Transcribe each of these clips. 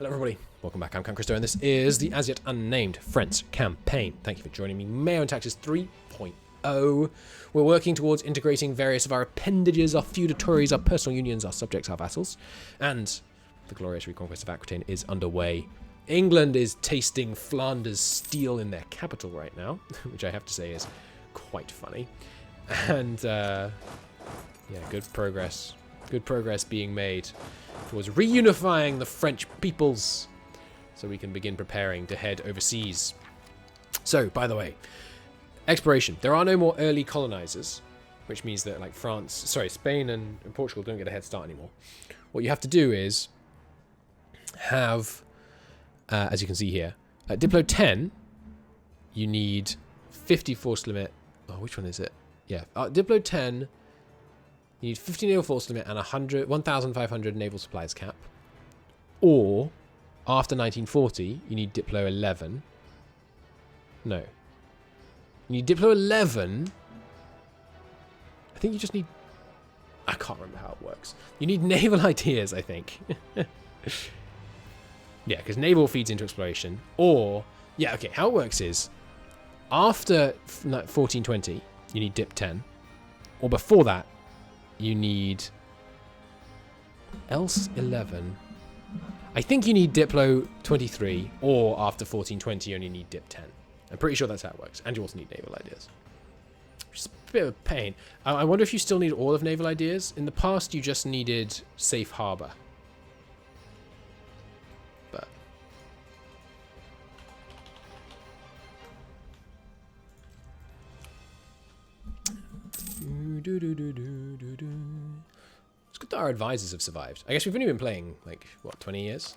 Hello everybody, welcome back. I'm Christo, and this is the as yet unnamed French campaign. Thank you for joining me. MEIOU Taxes 3.0. We're working towards integrating various of our appendages, our feudatories, our personal unions, our subjects, our vassals, and the glorious reconquest of Aquitaine is underway. England is tasting Flanders steel in their capital right now, which I have to say is quite funny. And yeah, good progress. Good progress being made towards reunifying the French peoples so we can begin preparing to head overseas. So, by the way, exploration. There are no more early colonizers, which means that like Spain and Portugal don't get a head start anymore. What you have to do is have, as you can see here, at Diplo 10, you need 50 force limit. Oh, which one is it? Yeah, Diplo 10, you need 50 naval force limit and 1,500 naval supplies cap. Or, after 1940, you need Diplo 11. No. You need Diplo 11. I think you just need... I can't remember how it works. You need naval ideas, I think. Yeah, because naval feeds into exploration. Or, yeah, okay, how it works is, after 1420, you need Dip 10. Or before that, you need else 11. I think you need Diplo 23, or after 1420 you only need Dip 10. I'm pretty sure that's how it works. And you also need naval ideas. Which is a bit of a pain. I wonder if you still need all of naval ideas. In the past you just needed safe harbor. But it's good that our advisors have survived. I guess we've only been playing, like, what, 20 years?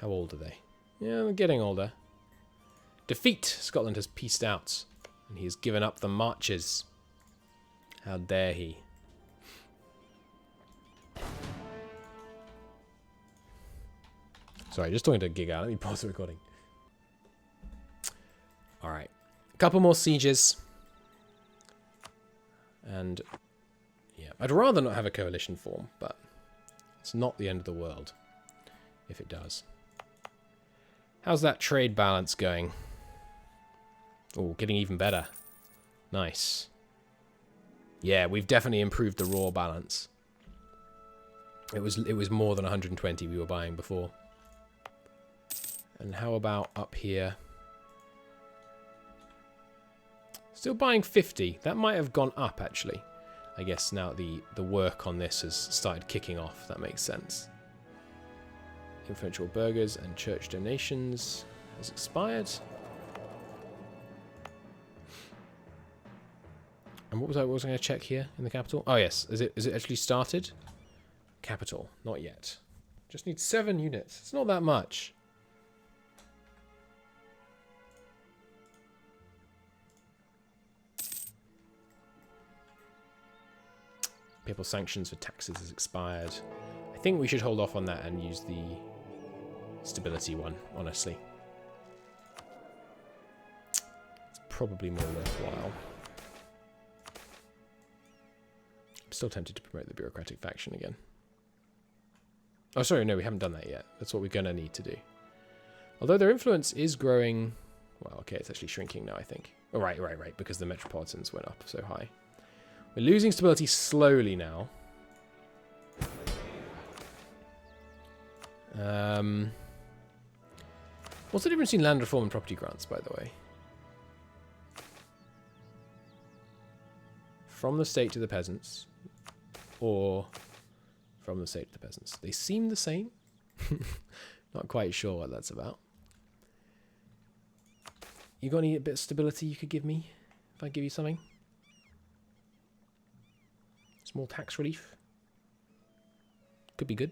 How old are they? Yeah, they're getting older. Defeat! Scotland has peaced out, and he has given up the marches. How dare he? Sorry, just talking to Gig out. Let me pause the recording. Alright. A couple more sieges. And, yeah, I'd rather not have a coalition form, but it's not the end of the world if it does. How's that trade balance going? Oh, getting even better. Nice. Yeah, we've definitely improved the raw balance. It was more than 120 we were buying before. And how about up here? Still buying 50. That might have gone up, actually. I guess now the work on this has started kicking off. That makes sense. Influential burghers and church donations has expired. And what was I going to check here in the capital? Oh, yes. Is it actually started? Capital. Not yet. Just need 7 units. It's not that much. Papal sanctions for taxes has expired. I think we should hold off on that and use the stability one, honestly. It's probably more worthwhile. I'm still tempted to promote the bureaucratic faction again. Oh, sorry, no, we haven't done that yet. That's what we're going to need to do. Although their influence is growing... Well, okay, it's actually shrinking now, I think. Oh, right, because the metropolitans went up so high. We're losing stability slowly now. What's the difference between land reform and property grants, by the way? From the state to the peasants, or from the state to the peasants? They seem the same. Not quite sure what that's about. You got any bit of stability you could give me if I give you something? Small tax relief. Could be good.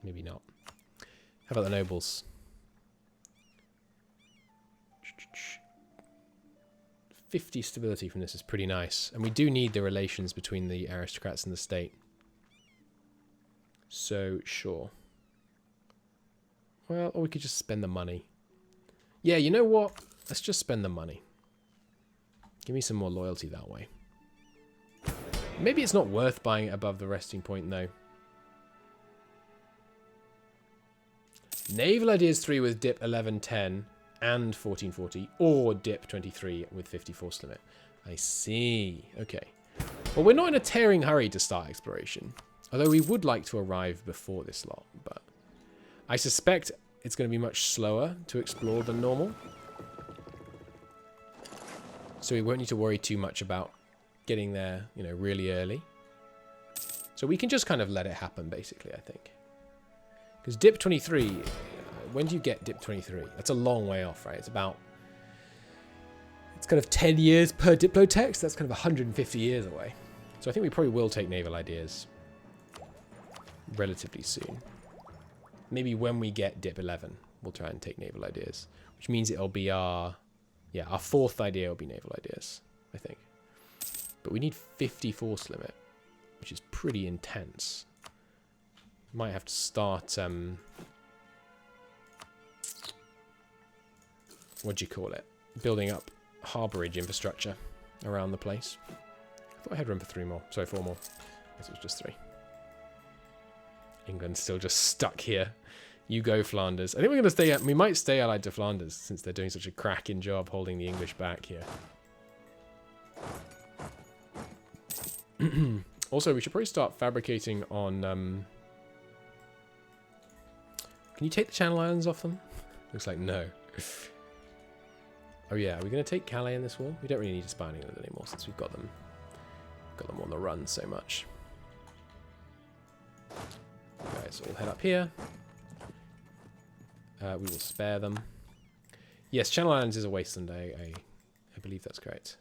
Maybe not. How about the nobles? 50 stability from this is pretty nice. And we do need the relations between the aristocrats and the state. So, sure. Well, or we could just spend the money. Yeah, you know what? Let's just spend the money. Give me some more loyalty that way. Maybe it's not worth buying it above the resting point, though. Naval Ideas 3 with dip 1110 and 1440, or dip 23 with 50 force limit. I see. Okay. Well, we're not in a tearing hurry to start exploration, although we would like to arrive before this lot, but I suspect it's going to be much slower to explore than normal. So we won't need to worry too much about getting there, you know, really early. So we can just kind of let it happen, basically, I think. Because dip 23, when do you get dip 23? That's a long way off, right? It's about, it's kind of 10 years per Diplotex. That's kind of 150 years away. So I think we probably will take Naval Ideas relatively soon. Maybe when we get dip 11, we'll try and take Naval Ideas, which means it'll be our, yeah, our fourth idea will be Naval Ideas, I think. But we need 50 force limit, which is pretty intense. Might have to start, what do you call it? Building up harbourage infrastructure around the place. I thought I had room for 3 more. Sorry, 4 more. I guess it was just 3. England's still just stuck here. You go, Flanders. I think we're going to stay, we might stay allied to Flanders since they're doing such a cracking job holding the English back here. Also, we should probably start fabricating on, can you take the Channel Islands off them? Looks like no. Oh yeah, are we going to take Calais in this war? We don't really need to spy on England anymore since we've got them on the run so much. You guys all head up here. We will spare them. Yes, Channel Islands is a wasteland. I believe that's correct.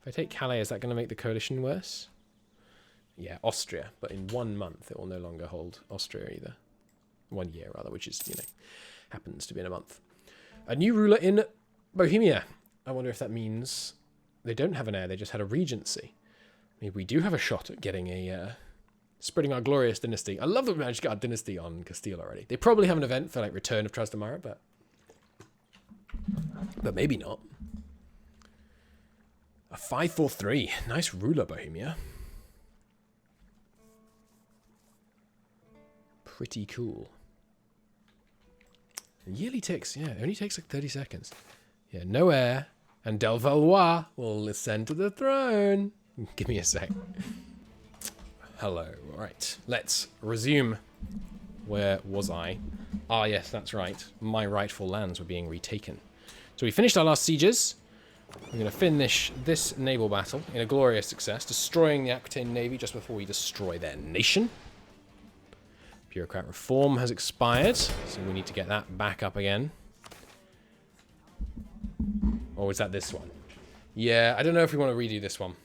If I take Calais, is that going to make the coalition worse? Yeah, Austria. But in 1 month, it will no longer hold Austria either. 1 year, rather, which is, you know, happens to be in a month. A new ruler in Bohemia. I wonder if that means they don't have an heir, they just had a regency. Maybe we do have a shot at getting a... spreading our glorious dynasty. I love that we managed to get our dynasty on Castile already. They probably have an event for, like, Return of Trastamara, but maybe not. A 543. Nice ruler, Bohemia. Pretty cool. And yearly ticks, yeah, it only takes like 30 seconds. Yeah, no heir. And Del Valois will ascend to the throne. Give me a sec. Hello. All right, let's resume. Where was I? Ah, yes, that's right. My rightful lands were being retaken. So we finished our last sieges. We're going to finish this naval battle in a glorious success, destroying the Aquitaine Navy just before we destroy their nation. Bureaucrat Reform has expired, so we need to get that back up again. Or is that this one? Yeah, I don't know if we want to redo this one.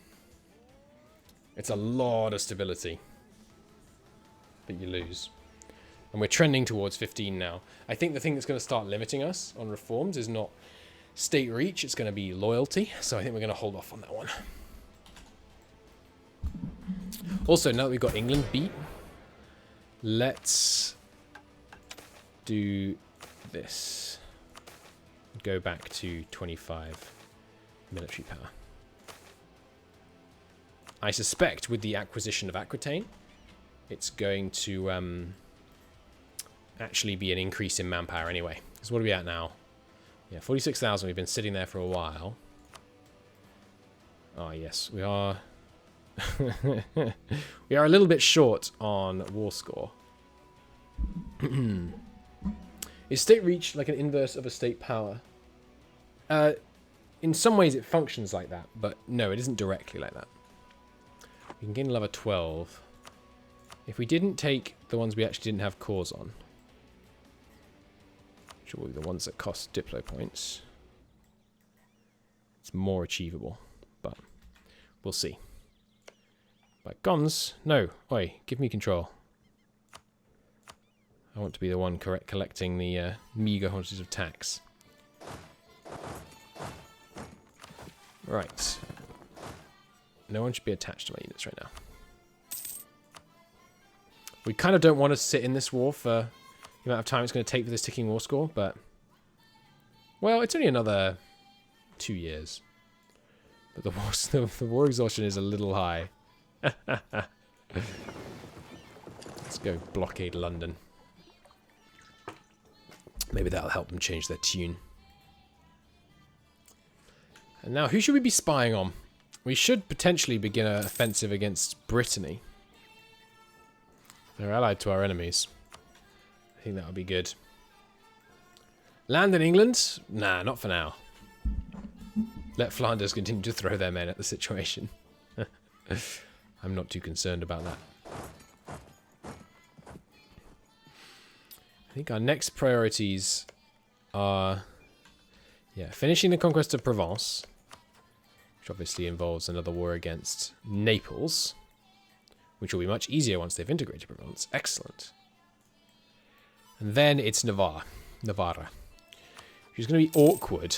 It's a lot of stability. But you lose. And we're trending towards 15 now. I think the thing that's going to start limiting us on reforms is not state reach, it's going to be loyalty. So I think we're going to hold off on that one. Also, now that we've got England beat, let's do this. Go back to 25 military power. I suspect with the acquisition of Aquitaine, it's going to actually be an increase in manpower anyway. Because what are we at now? Yeah, 46,000. We've been sitting there for a while. Ah, yes, we are. We are a little bit short on war score. Is state reach like an inverse of a state power? In some ways it functions like that, but no, it isn't directly like that. We can gain level 12. If we didn't take the ones we actually didn't have cores on, which will be the ones that cost Diplo points, it's more achievable, but we'll see. By guns, no, oi, give me control. I want to be the one collecting the meager quantities of tax. Right. No one should be attached to my units right now. We kind of don't want to sit in this war for the amount of time it's going to take for this ticking war score, but... well, it's only another 2 years. But the war exhaustion is a little high. Let's go blockade London. Maybe that'll help them change their tune. And now, who should we be spying on? We should potentially begin an offensive against Brittany. They're allied to our enemies. I think that would be good. Land in England? Nah, not for now. Let Flanders continue to throw their men at the situation. I'm not too concerned about that. I think our next priorities are... yeah, finishing the conquest of Provence, which obviously involves another war against Naples, which will be much easier once they've integrated Provence. Excellent. And then it's Navarra, which is going to be awkward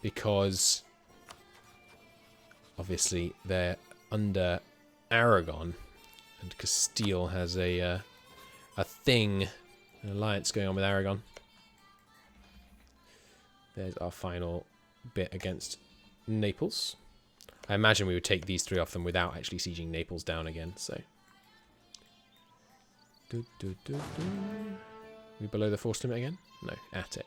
because obviously they're under Aragon, and Castile has a thing, an alliance going on with Aragon. There's our final bit against Naples. I imagine we would take these three off them without actually sieging Naples down again, so. We below the force limit again? No, at it.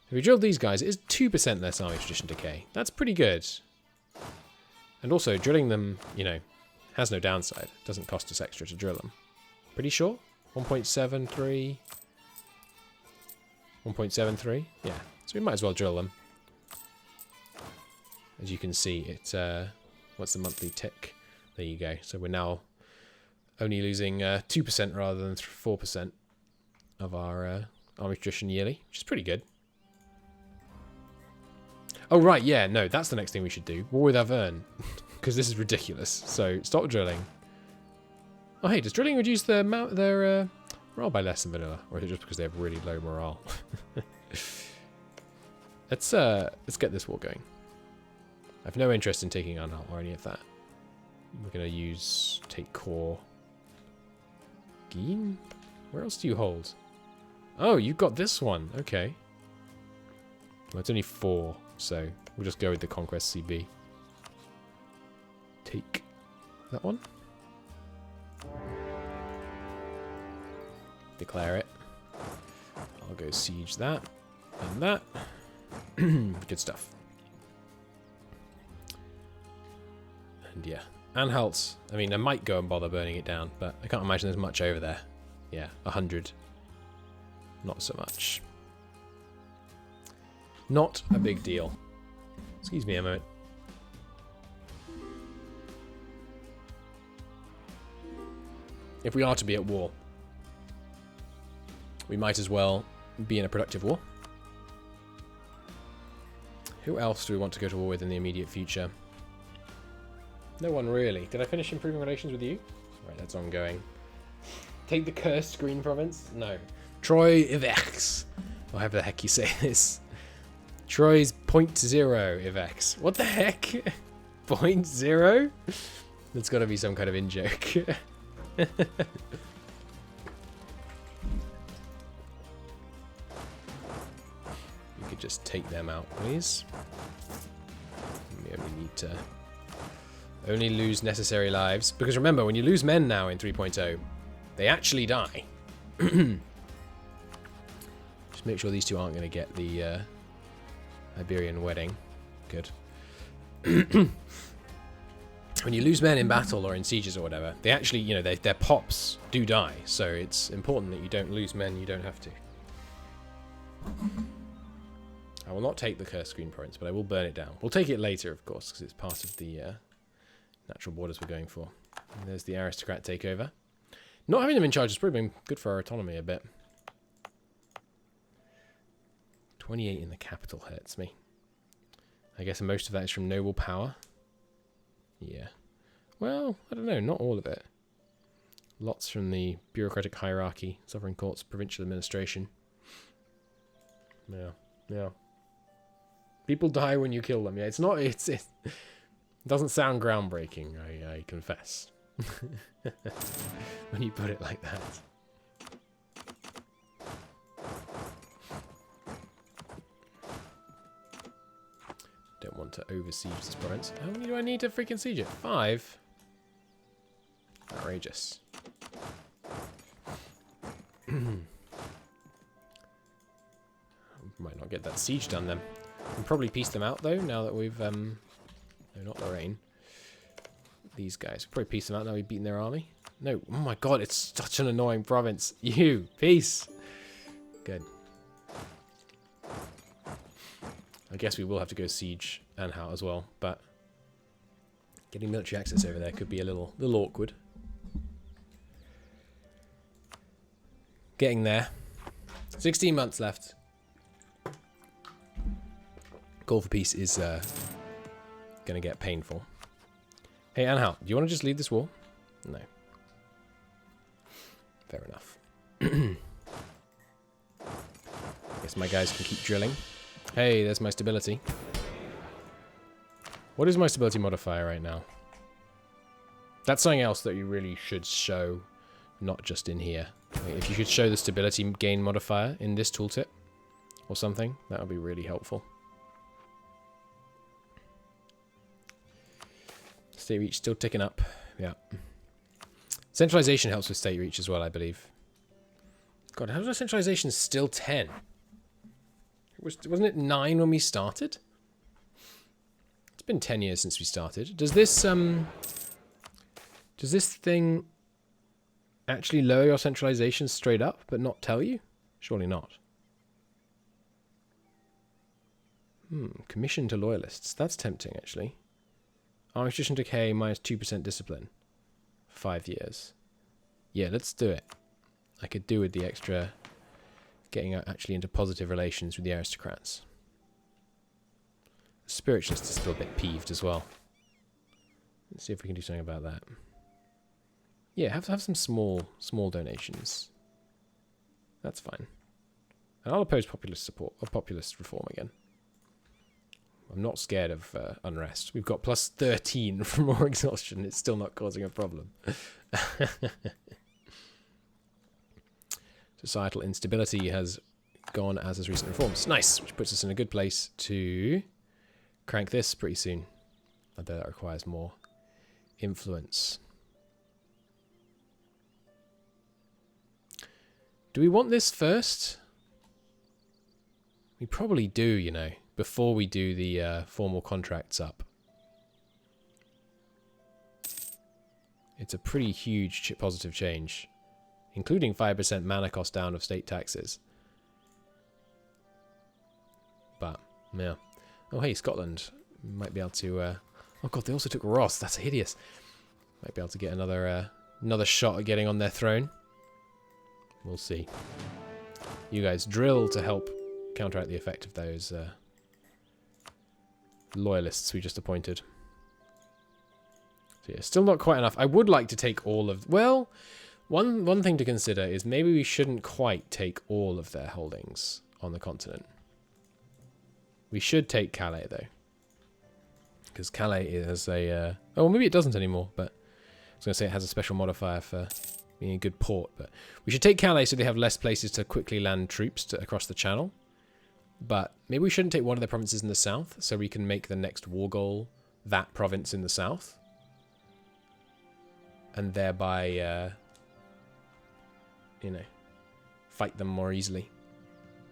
If we drilled these guys, it is 2% less army tradition decay. That's pretty good. And also, drilling them, you know, has no downside. It doesn't cost us extra to drill them. Pretty sure? 1.73. 1.73? Yeah. So we might as well drill them. As you can see, it what's the monthly tick? There you go. So we're now only losing 2% rather than 4% of our army tradition yearly, which is pretty good. Oh, right, yeah, no, that's the next thing we should do. War with Auvergne, because this is ridiculous. So stop drilling. Oh, hey, does drilling reduce their morale by less than vanilla? Or is it just because they have really low morale? Let's get this war going. I have no interest in taking Anhalt or any of that. We're going to take core. Guin? Where else do you hold? Oh, you've got this one. Okay. Well, it's only 4, so we'll just go with the Conquest CB. Take that one. Declare it. I'll go siege that and that. Good stuff. And yeah, Anhalt. I mean, I might go and bother burning it down, but I can't imagine there's much over there. Yeah, 100. Not so much. Not a big deal. Excuse me a moment. If we are to be at war, we might as well be in a productive war. Who else do we want to go to war with in the immediate future? No one really. Did I finish improving relations with you? Right, that's ongoing. Take the cursed Green Province? No. Troy Ivex. Or however the heck you say this. Troy's 0.0 Ivex. What the heck? 0.0? That's got to be some kind of in-joke. We could just take them out, please. We only need to only lose necessary lives. Because remember, when you lose men now in 3.0, they actually die. Just make sure these two aren't going to get the Iberian wedding. Good. When you lose men in battle or in sieges or whatever, they actually, you know, their pops do die. So it's important that you don't lose men you don't have to. I will not take the Cursed Green Province, but I will burn it down. We'll take it later, of course, because it's part of the natural borders we're going for. And there's the aristocrat takeover. Not having them in charge has probably been good for our autonomy a bit. 28 in the capital hurts me. I guess most of that is from noble power. Yeah. Well, I don't know, not all of it. Lots from the bureaucratic hierarchy, sovereign courts, provincial administration. Yeah, yeah. People die when you kill them. Yeah, it's not. It doesn't sound groundbreaking. I confess. When you put it like that. Don't want to oversiege this province. How many do I need to freaking siege it? 5? Outrageous. Might not get that siege done then. Can probably piece them out though, now that we've no, not Lorraine. These guys. Probably piece them out now we've beaten their army. No, oh my god, it's such an annoying province. You, peace. Good. I guess we will have to go siege Anhalt as well, but getting military access over there could be a little awkward. Getting there. 16 months left. Call for peace is going to get painful. Hey, Anhalt, do you want to just lead this war? No. Fair enough. Guess my guys can keep drilling. Hey, there's my stability. What is my stability modifier right now? That's something else that you really should show, not just in here. If you could show the stability gain modifier in this tooltip or something, that would be really helpful. State reach still ticking up. Yeah. Centralization helps with state reach as well, I believe. God, how's our centralization still 10? Wasn't it 9 when we started? It's been 10 years since we started. Does this thing actually lower your centralization straight up, but not tell you? Surely not. Commission to loyalists. That's tempting, actually. Armistice decay minus 2% discipline. 5 years. Yeah, let's do it. I could do with the extra getting actually into positive relations with the aristocrats. The spiritualist is still a bit peeved as well. Let's see if we can do something about that. Yeah, have some small donations. That's fine. And I'll oppose populist support or populist reform again. I'm not scared of unrest. We've got plus 13 from more exhaustion. It's still not causing a problem. Societal instability has gone as has recent reforms. Nice, which puts us in a good place to crank this pretty soon. Although that requires more influence. Do we want this first? We probably do, you know, before we do the formal contracts up. It's a pretty huge positive change, including 5% mana cost down of state taxes. But, yeah. Oh, hey, Scotland. Might be able to... oh, God, they also took Ross. That's hideous. Might be able to get another shot at getting on their throne. We'll see. You guys drill to help counteract the effect of those loyalists we just appointed. So yeah, still not quite enough. I would like to take all of... Well, one thing to consider is maybe we shouldn't quite take all of their holdings on the continent. We should take Calais, though. Because Calais is a... oh, maybe it doesn't anymore, but I was going to say it has a special modifier for being a good port. But we should take Calais so they have less places to quickly land troops across the channel. But maybe we shouldn't take one of the provinces in the south, so we can make the next war goal that province in the south. And thereby, you know, fight them more easily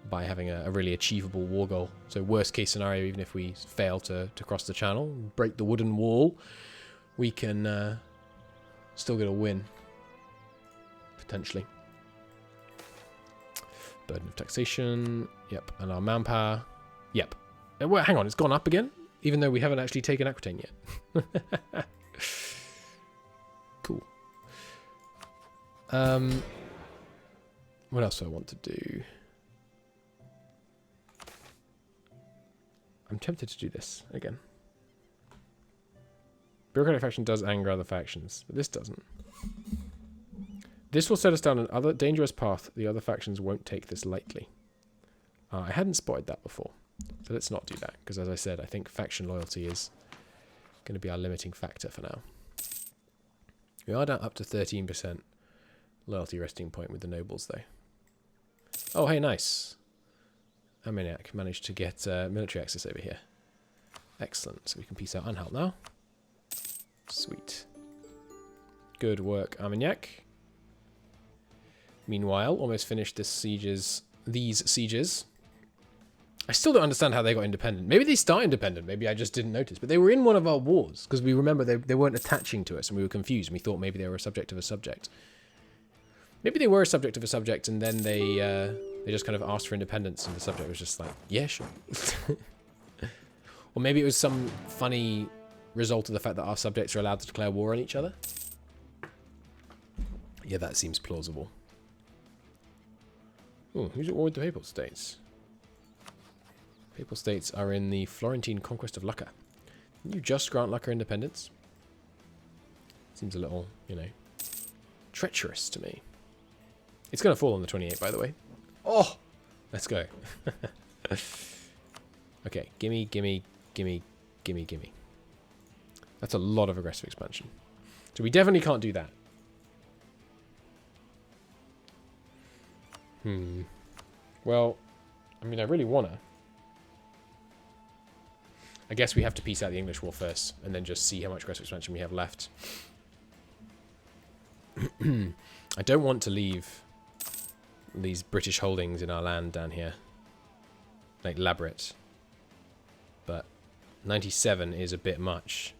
by having a really achievable war goal. So worst case scenario, even if we fail to cross the channel, break the wooden wall, we can still get a win, potentially. Burden of taxation, yep, and our manpower, yep. Well, hang on, it's gone up again, even though we haven't actually taken Aquitaine yet. Cool. What else do I want to do? I'm tempted to do this again. Bureaucratic faction does anger other factions, but this doesn't. This will set us down an other dangerous path. The other factions won't take this lightly. I hadn't spotted that before, so let's not do that, because as I said, I think faction loyalty is going to be our limiting factor for now. We are down up to 13% loyalty resting point with the nobles, though. Oh, hey, nice. Armagnac managed to get military access over here. Excellent. So we can peace out and help now. Sweet. Good work, Armagnac. Meanwhile, almost finished these sieges. I still don't understand how they got independent. Maybe they start independent. Maybe I just didn't notice. But they were in one of our wars. Because we remember they weren't attaching to us. And we were confused. And we thought maybe they were a subject of a subject. Maybe they were a subject of a subject. And then they just kind of asked for independence. And the subject was just like, yeah, sure. Or maybe it was some funny result of the fact that our subjects are allowed to declare war on each other. Yeah, that seems plausible. Oh, who's at war with the Papal States? Papal States are in the Florentine conquest of Lucca. Didn't you just grant Lucca independence? Seems a little, you know, treacherous to me. It's going to fall on the 28th, by the way. Oh! Let's go. Okay, gimme. That's a lot of aggressive expansion. So we definitely can't do that. Well, I mean, I really wanna. I guess we have to piece out the English war first, and then just see how much aggressive expansion we have left. I don't want to leave these British holdings in our land down here. Like Labrit. But 97 is a bit much.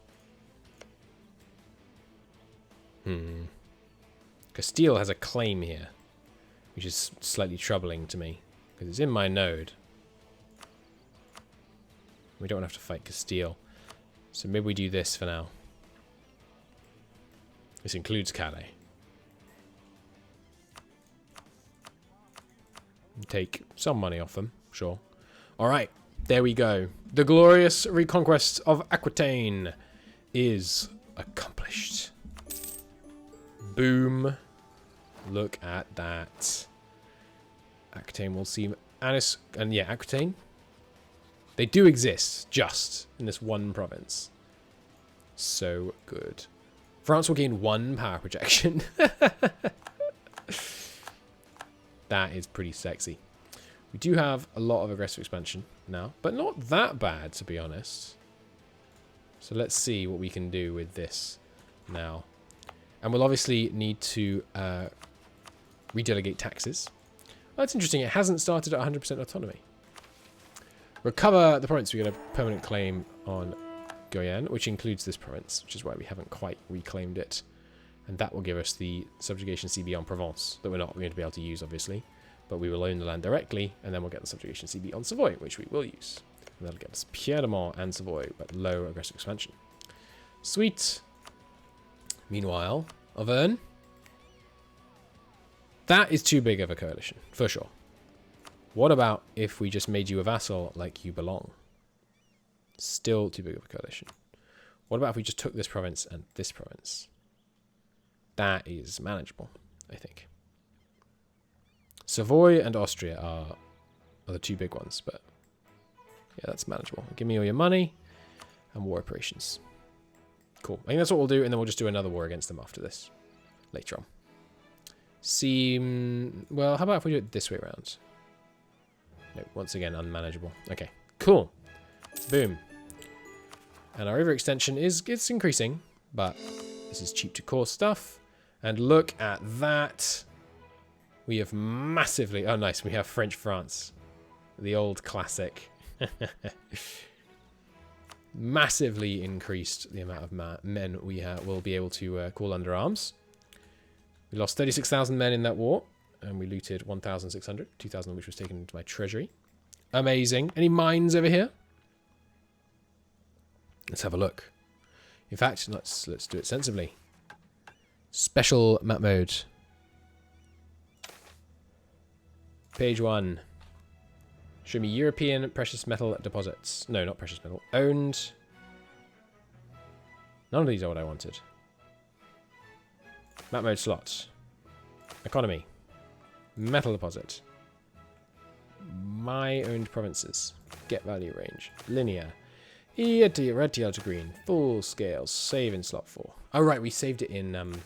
Castile has a claim here, which is slightly troubling to me, because it's in my node. We don't have to fight Castile. So maybe we do this for now. This includes Calais. Take some money off them, sure. Alright, there we go. The glorious reconquest of Aquitaine is accomplished. Boom. Look at that. Aquitaine will seem... and yeah, Aquitaine. They do exist, just in this one province. So good. France will gain 1 power projection. That is pretty sexy. We do have a lot of aggressive expansion now, but not that bad, to be honest. So let's see what we can do with this now. And we'll obviously need to redelegate taxes. Well, that's interesting. It hasn't started at 100% autonomy. Recover the province. We get a permanent claim on Guyenne, which includes this province, which is why we haven't quite reclaimed it. And that will give us the subjugation CB on Provence, that we're not going to be able to use, obviously. But we will own the land directly, and then we'll get the subjugation CB on Savoy, which we will use. And that'll get us Piedmont and Savoy, but low aggressive expansion. Sweet. Meanwhile, Auvergne. That is too big of a coalition, for sure. What about if we just made you a vassal like you belong? Still too big of a coalition. What about if we just took this province and this province? That is manageable, I think. Savoy and Austria are the 2 big ones, but yeah, that's manageable. Give me all your money and war operations. Cool. I think that's what we'll do, and then we'll just do another war against them after this, later on. Well, how about if we do it this way around? No, once again, unmanageable. Okay, cool. Boom. And our overextension it's increasing, but this is cheap to core stuff. And look at that. We have massively... Oh, nice. We have French France. The old classic. Massively increased the amount of men we will be able to call under arms. We lost 36,000 men in that war. And we looted 1,600. 2,000 of which was taken into my treasury. Amazing. Any mines over here? Let's have a look. In fact, let's do it sensibly. Special map mode. Page 1. Show me European precious metal deposits. No, not precious metal. Owned. None of these are what I wanted. Map mode slots. Economy. Metal deposit. My owned provinces. Get value range. Linear. Red teal to green. Full scale. Save in slot 4. Oh, right. We saved it in... over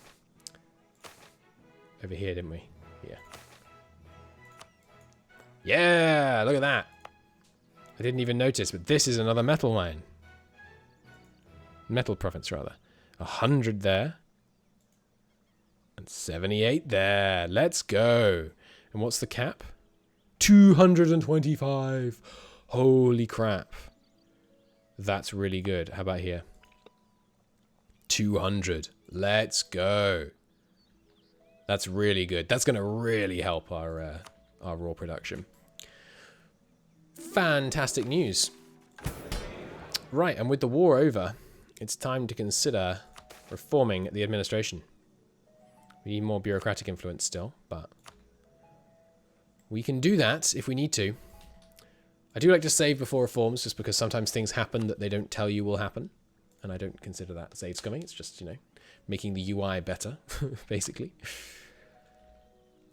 here, didn't we? Yeah. Yeah! Look at that. I didn't even notice, but this is another metal mine. Metal province, rather. 100 there. And 78 there. Let's go. And what's the cap? 225. Holy crap. That's really good. How about here? 200. Let's go. That's really good. That's going to really help our raw production. Fantastic news. Right, and with the war over, it's time to consider reforming the administration. We need more bureaucratic influence still, but we can do that if we need to. I do like to save before reforms, just because sometimes things happen that they don't tell you will happen. And I don't consider that save scumming. It's just, you know, making the UI better, basically.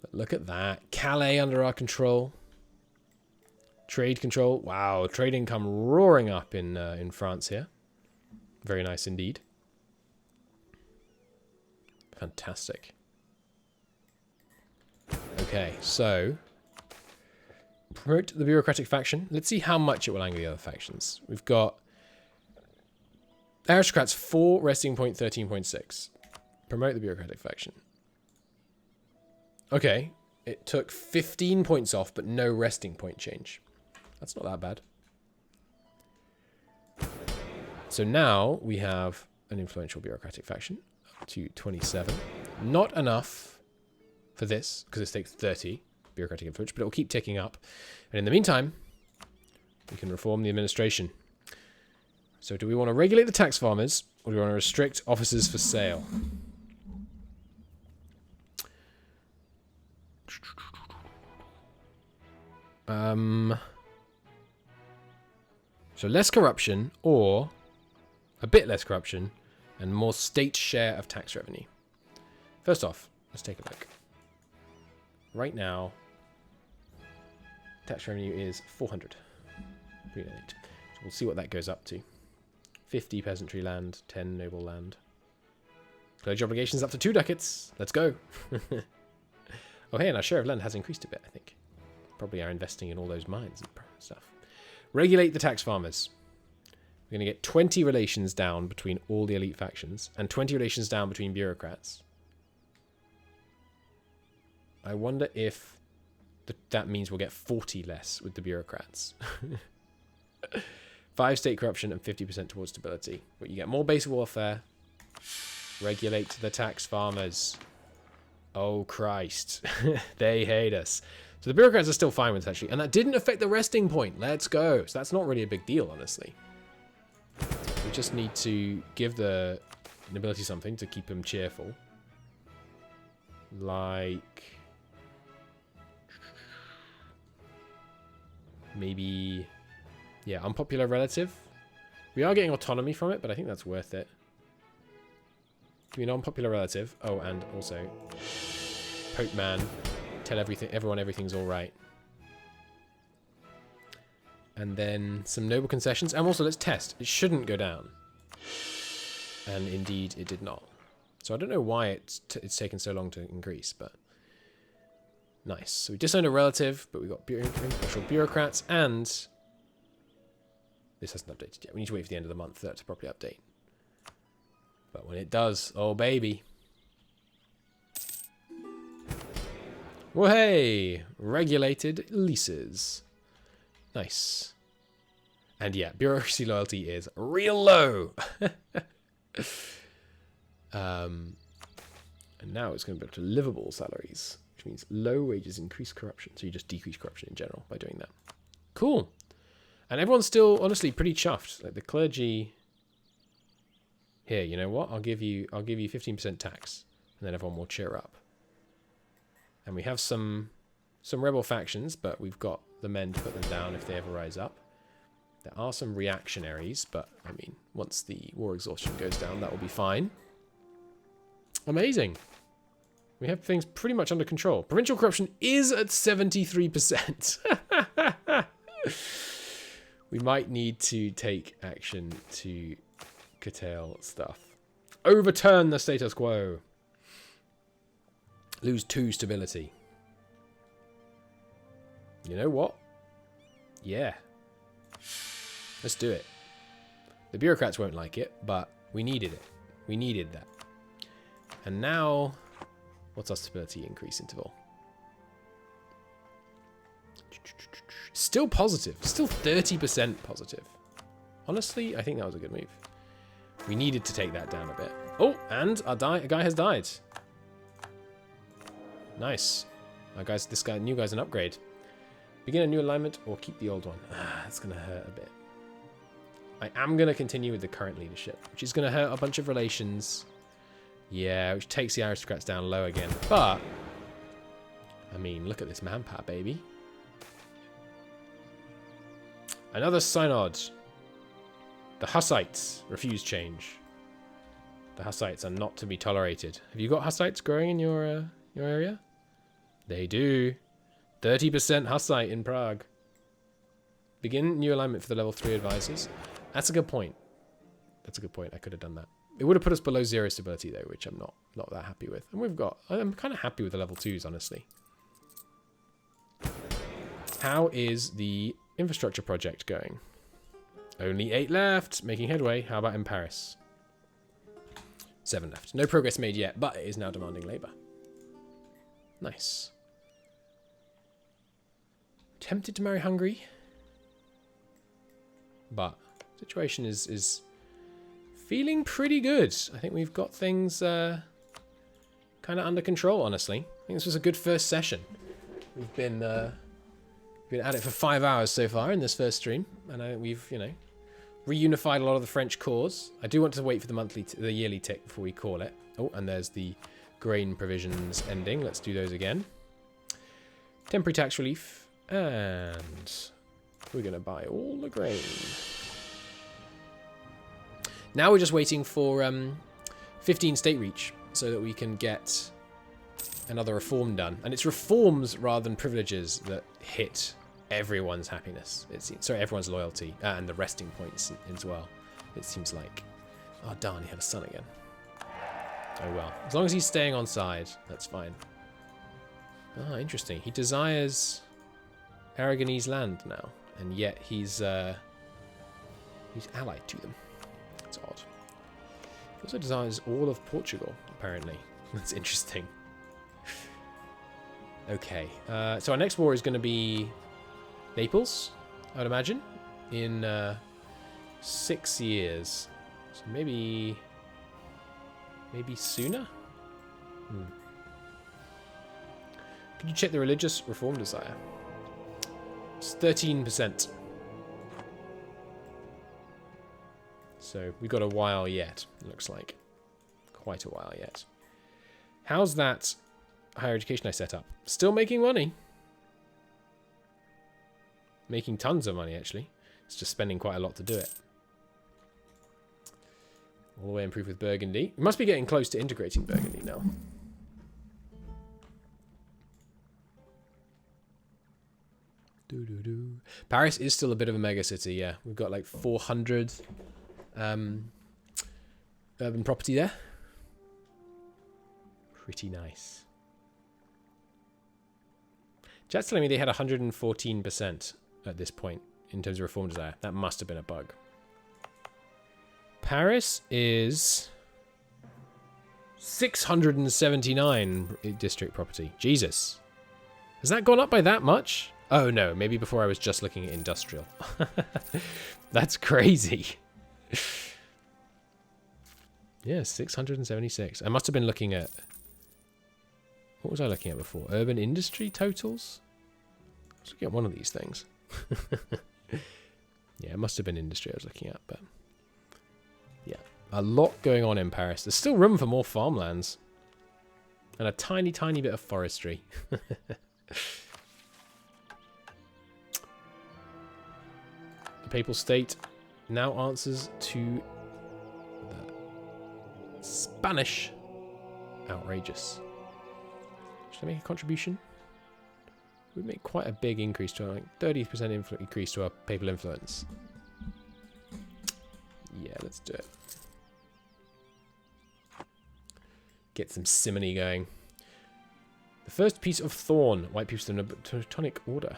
But look at that. Calais under our control. Trade control. Wow, trade income roaring up in France here. Very nice indeed. Fantastic. Okay, so promote the bureaucratic faction. Let's see how much it will anger the other factions. We've got aristocrats 4, resting point 13.6. Promote the bureaucratic faction. Okay, it took 15 points off, but no resting point change. That's not that bad. So now we have an influential bureaucratic faction up to 27. Not enough for this, because it takes 30 bureaucratic influence, but it will keep ticking up. And in the meantime, we can reform the administration. So do we want to regulate the tax farmers, or do we want to restrict offices for sale? So less corruption, or a bit less corruption, and more state share of tax revenue. First off, let's take a look. Right now, tax revenue is 400. Pretty neat. So we'll see what that goes up to. 50 peasantry land, 10 noble land. Clergy obligations up to 2 ducats. Let's go. Oh, hey, and our share of land has increased a bit, I think. Probably are investing in all those mines and stuff. Regulate the tax farmers. We're going to get 20 relations down between all the elite factions, and 20 relations down between bureaucrats. I wonder if that means we'll get 40 less with the bureaucrats. 5 state corruption and 50% towards stability. But you get more basic warfare. Regulate the tax farmers. Oh, Christ. They hate us. So the bureaucrats are still fine with it, actually. And that didn't affect the resting point. Let's go. So that's not really a big deal, honestly. We just need to give the nobility something to keep them cheerful. Like maybe, yeah, unpopular relative. We are getting autonomy from it, but I think that's worth it. Give me an unpopular relative. Oh, and also Pope Man. Tell everyone everything's all right. And then some noble concessions. And also, let's test. It shouldn't go down. And indeed, it did not. So I don't know why it's taken so long to increase, but nice. So we disowned a relative, but we've got special bureaucrats, and this hasn't updated yet. We need to wait for the end of the month for that to properly update. But when it does, oh baby. Well, hey, regulated leases. Nice. And yeah, bureaucracy loyalty is real low. And now it's going to be up to livable salaries, which means low wages increase corruption. So you just decrease corruption in general by doing that. Cool. And everyone's still, honestly, pretty chuffed. Like the clergy. Here, you know what? I'll give you 15% tax, and then everyone will cheer up. And we have some rebel factions, but we've got the men to put them down if they ever rise up. There are some reactionaries, but I mean, once the war exhaustion goes down, that will be fine. Amazing. We have things pretty much under control. Provincial corruption is at 73%. We might need to take action to curtail stuff. Overturn the status quo. Lose 2 stability. You know what? Yeah. Let's do it. The bureaucrats won't like it, but We needed it. We needed that. And now, what's our stability increase interval? Still positive. Still 30% positive. Honestly, I think that was a good move. We needed to take that down a bit. Oh, and a guy has died. Nice. New guy's an upgrade. Begin a new alignment or keep the old one. That's going to hurt a bit. I am going to continue with the current leadership, which is going to hurt a bunch of relations. Yeah, which takes the aristocrats down low again. But, I mean, look at this manpower, baby. Another synod. The Hussites refuse change. The Hussites are not to be tolerated. Have you got Hussites growing in your area? They do. 30% Hussite in Prague. Begin new alignment for the level 3 advisors. That's a good point. That's a good point. I could have done that. It would have put us below 0 stability though, which I'm not that happy with. And I'm kind of happy with the level 2s, honestly. How is the infrastructure project going? Only 8 left, making headway. How about in Paris? 7 left. No progress made yet, but it is now demanding labor. Nice. Tempted to marry Hungary, but situation is feeling pretty good. I think we've got things kind of under control, honestly. I think this was a good first session. We've been at it for 5 hours so far in this first stream, and I think we've, reunified a lot of the French cause. I do want to wait for the yearly tick before we call it. Oh, and there's the grain provisions ending. Let's do those again. Temporary tax relief, and we're going to buy all the grain. Now we're just waiting for 15 state reach so that we can get another reform done. And it's reforms rather than privileges that hit everyone's happiness. Sorry, everyone's loyalty and the resting points as well. It seems like. Oh darn, he had a son again. Oh well. As long as he's staying on side, that's fine. Ah, interesting. He desires Aragonese land now, and yet he's allied to them. That's odd. He also desires all of Portugal, apparently. That's interesting. Okay, so our next war is going to be Naples, I would imagine, in 6 years. So maybe sooner? Could you check the religious reform desire? It's 13%. So we've got a while yet, it looks like. Quite a while yet. How's that higher education I set up? Still making money. Making tons of money, actually. It's just spending quite a lot to do it. All the way improved with Burgundy. We must be getting close to integrating Burgundy now. Paris is still a bit of a mega city, yeah. We've got like 400 urban property there. Pretty nice. Chat's telling me they had 114% at this point in terms of reform desire. That must have been a bug. Paris is 679 district property. Jesus. Has that gone up by that much? Oh no, maybe before I was just looking at industrial. That's crazy. Yeah, 676. I must have been looking at... What was I looking at before? Urban industry totals? I was looking at one of these things. Yeah, it must have been industry I was looking at, but... Yeah, a lot going on in Paris. There's still room for more farmlands. And a tiny, tiny bit of forestry. The Papal State now answers to the Spanish. Outrageous. Should I make a contribution? We'd make quite a big increase to our, like 30% increase to our papal influence. Yeah, let's do it. Get some simony going. The first piece of thorn. White people to the Teutonic Order.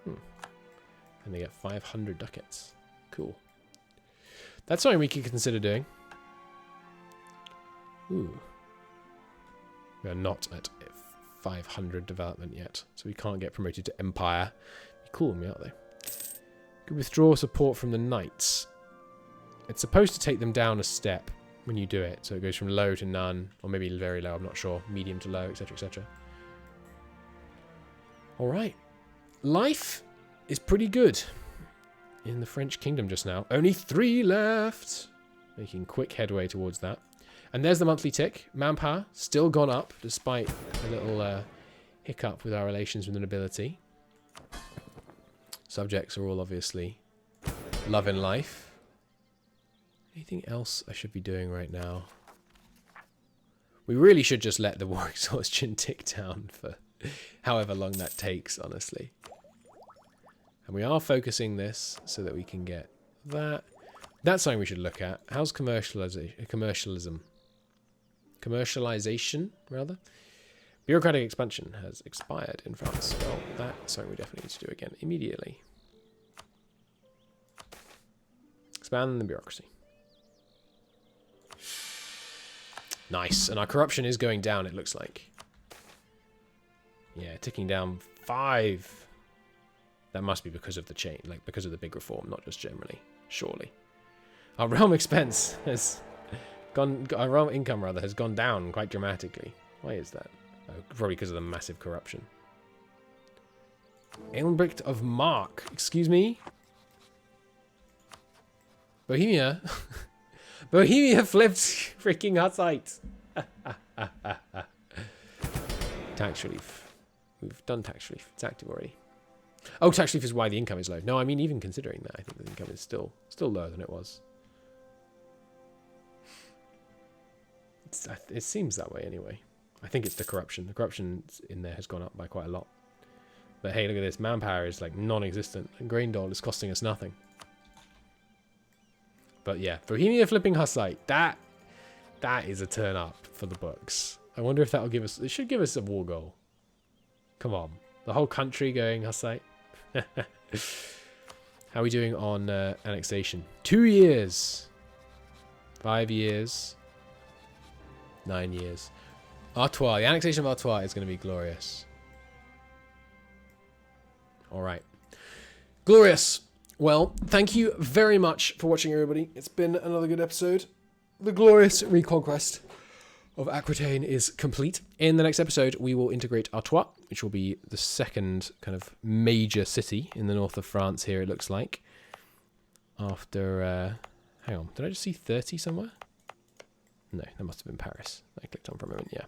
And they get 500 ducats. Cool. That's something we could consider doing. Ooh. We are not at 500 development yet, so we can't get promoted to Empire. Be cool with me, aren't they? Could withdraw support from the Knights. It's supposed to take them down a step when you do it, so it goes from low to none, or maybe very low, I'm not sure, medium to low, etc, etc. Alright. Life is pretty good in the French kingdom just now. Only 3 left. Making quick headway towards that. And there's the monthly tick. Manpower still gone up, despite a little hiccup with our relations with the nobility. Subjects are all obviously loving life. Anything else I should be doing right now? We really should just let the war exhaustion tick down for however long that takes, honestly. And we are focusing this so that we can get that. That's something we should look at. How's commercialization, rather? Bureaucratic expansion has expired in France. Well, that's something we definitely need to do again immediately. Expand the bureaucracy. Nice. And our corruption is going down, it looks like. Yeah, ticking down 5. That must be because of the chain, like because of the big reform, not just generally. Surely. Our realm expense has gone, our realm income rather, has gone down quite dramatically. Why is that? Oh, probably because of the massive corruption. Elmbricht of Mark, excuse me? Bohemia? Bohemia flipped freaking Hussite. Tax relief. We've done tax relief. It's active already. Oh, tax relief is why the income is low. No, I mean, even considering that, I think the income is still lower than it was. It seems that way anyway. I think it's the corruption. The corruption in there has gone up by quite a lot. But hey, look at this. Manpower is like non-existent. And grain dole is costing us nothing. But yeah, Bohemia flipping Hussite. That is a turn up for the books. I wonder if that'll give us... It should give us a war goal. Come on. The whole country going Hussite. How are we doing on annexation? 2 years. 5 years. 9 years. Artois. The annexation of Artois is going to be glorious. Alright. Glorious. Well, thank you very much for watching, everybody. It's been another good episode. The glorious reconquest of Aquitaine is complete. In the next episode, we will integrate Artois, which will be the second kind of major city in the north of France here, it looks like. After, hang on, did I just see 30 somewhere? No, that must have been Paris. I clicked on for a moment, yeah.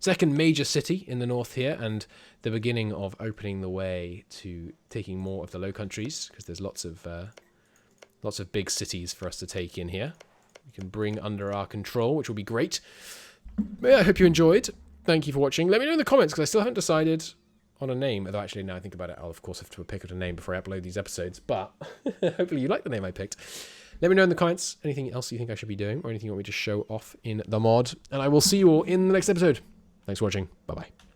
Second major city in the north here, and the beginning of opening the way to taking more of the Low Countries, because there's lots of big cities for us to take in here. We can bring under our control, which will be great. But yeah, I hope you enjoyed. Thank you for watching. Let me know in the comments, because I still haven't decided on a name. Although actually, now I think about it, I'll of course have to pick out a name before I upload these episodes. But hopefully you like the name I picked. Let me know in the comments anything else you think I should be doing, or anything you want me to show off in the mod. And I will see you all in the next episode. Thanks for watching. Bye-bye.